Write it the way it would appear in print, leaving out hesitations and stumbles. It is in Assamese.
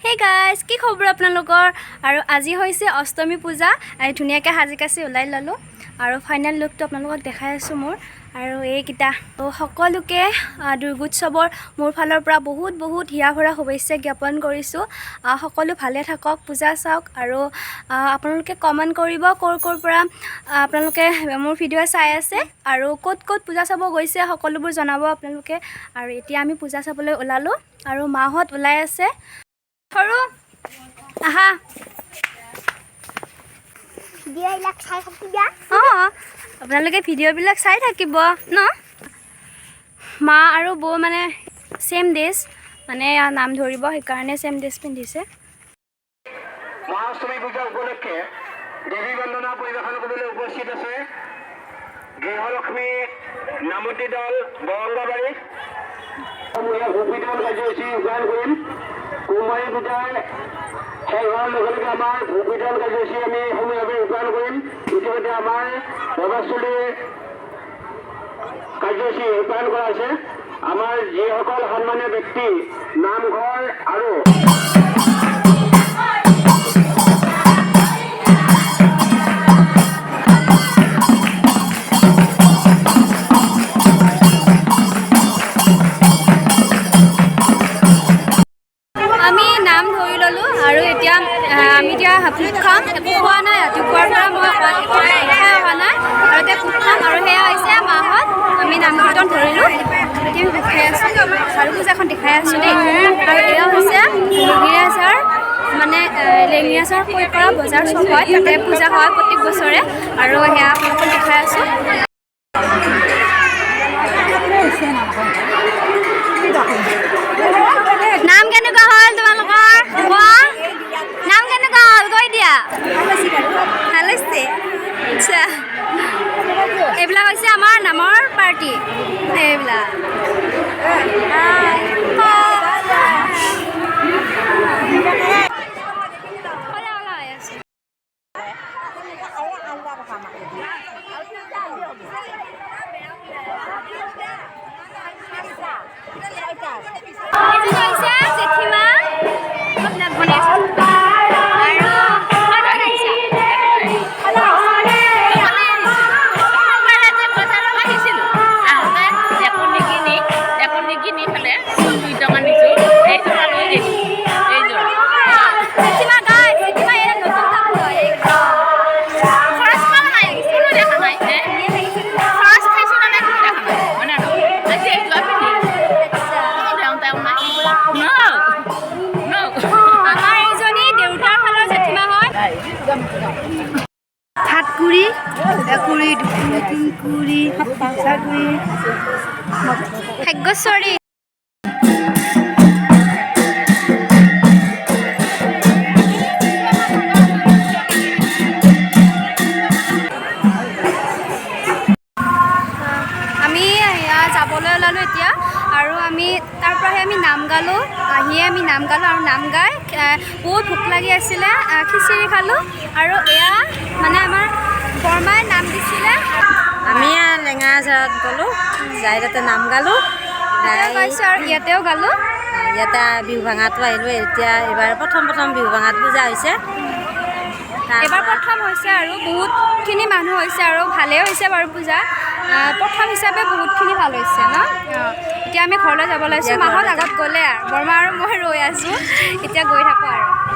হে গাইজ কি খবৰ আপোনালোকৰ আৰু আজি হৈছে অষ্টমী পূজা ধুনীয়াকৈ সাজি কাচি ওলাই ল'লোঁ আৰু ফাইনেল লুকটো আপোনালোকক দেখাই আছোঁ মোৰ আৰু এইকেইটা সকলোকে দুৰ্গোৎসৱৰ মোৰ ফালৰ পৰা বহুত বহুত হিয়া ভৰা শুভেচ্ছা জ্ঞাপন কৰিছোঁ সকলো ভালে থাকক পূজা চাওক আৰু আপোনালোকে কমেণ্ট কৰিব ক'ৰ পৰা আপোনালোকে মোৰ ভিডিঅ' চাই আছে আৰু ক'ত পূজা চাব গৈছে সকলোবোৰ জনাব আপোনালোকে আৰু এতিয়া আমি পূজা চাবলৈ ওলালোঁ আৰু মাহঁত ওলাই আছে সৰু আহা আপোনালোকে ভিডিঅ'বিলাক চাই থাকিব ন মা আৰু বৌ মানে ছেম ড্ৰেছ মানে নাম ধৰিব সেইকাৰণে ছেম ড্ৰেছ পিন্ধিছে মহাষ্টমী পূজা উপলক্ষে দেৱী বন্দনা পৰিৱেশন কৰিবলৈ উপস্থিত আছে গৃহলক্ষ্মী নামতি দল বৰংগাবাৰী ভূপিদল কাৰ্যসূচী ৰূপায়ণ কৰিম কুমাৰী পূজাৰ শেষ হোৱাৰ লগে লগে আমাৰ ভূপিদল কাৰ্যসূচী আমি সমূহীয়াভাৱে ৰূপায়ণ কৰিম ইতিমধ্যে আমাৰ প্ৰভাৱস্থলীৰ কাৰ্যসূচী ৰূপায়ণ কৰা হৈছে আমাৰ যিসকল সন্মানীয় ব্যক্তি নামঘৰ আৰু আমি এতিয়া ভোগ খাম একো খোৱা নাই ৰাতিপুৱাৰ পৰা মই খোৱা নাই আৰু এতিয়া ভোগ খাম আৰু সেয়া হৈছে মাহঁত আমি নাম কীৰ্তন ধৰিলোঁ এতিয়া ভোগ খাই আছোঁ আৰু পূজাখন দেখাই আছোঁ দেই আৰু এয়া হৈছে লেঙিৰাচাৰ মানে লেঙিৰাচাৰ কৈ পৰা বজাৰ চব হয় তাতে পূজা হয় প্ৰত্যেক বছৰে আৰু সেয়া আপোনালোকক দেখাই আছোঁ নাম কেনেকুৱা হ'ল তোমালোকৰ নাম কেনেকুৱা হ'ল কৈ দিয়া ভাল হৈছে আচ্ছা এইবিলাক হৈছে আমাৰ নামৰ পাৰ্টি এইবিলাক সাতকুৰি একুৰি দুকুৰি তিনিকুৰি চাৰিকুৰি ভাগ্যশ্বৰী আমি যাবলৈ ওলালোঁ এতিয়া আৰু আমি তাৰ পৰাহে আমি নাম গালোঁ আহিয়ে আমি নাম গালোঁ আৰু নাম গাই বহুত ভোক লাগি আছিলে খিচিৰি খালোঁ আৰু এয়া মানে আমাৰ বৰমাই নাম দিছিলে আমি লেঙাচাৰত গ'লোঁ যাই তাতে নাম গালোঁ গাইছোঁ আৰু ইয়াতেও গালোঁ ইয়াতে বিহু ভাঙাটো আহিলোঁ এতিয়া এইবাৰ প্ৰথম বিহু ভাঙাত পূজা হৈছে এইবাৰ প্ৰথম হৈছে আৰু বহুতখিনি মানুহ হৈছে আৰু ভালেই হৈছে বাৰু পূজা প্ৰথম হিচাপে বহুতখিনি ভাল হৈছে ন এতিয়া আমি ঘৰলৈ যাব লাগিছোঁ মাহত আগত গ'লে আৰু বৰমা আৰু মই ৰৈ আছোঁ এতিয়া গৈ থাকোঁ আৰু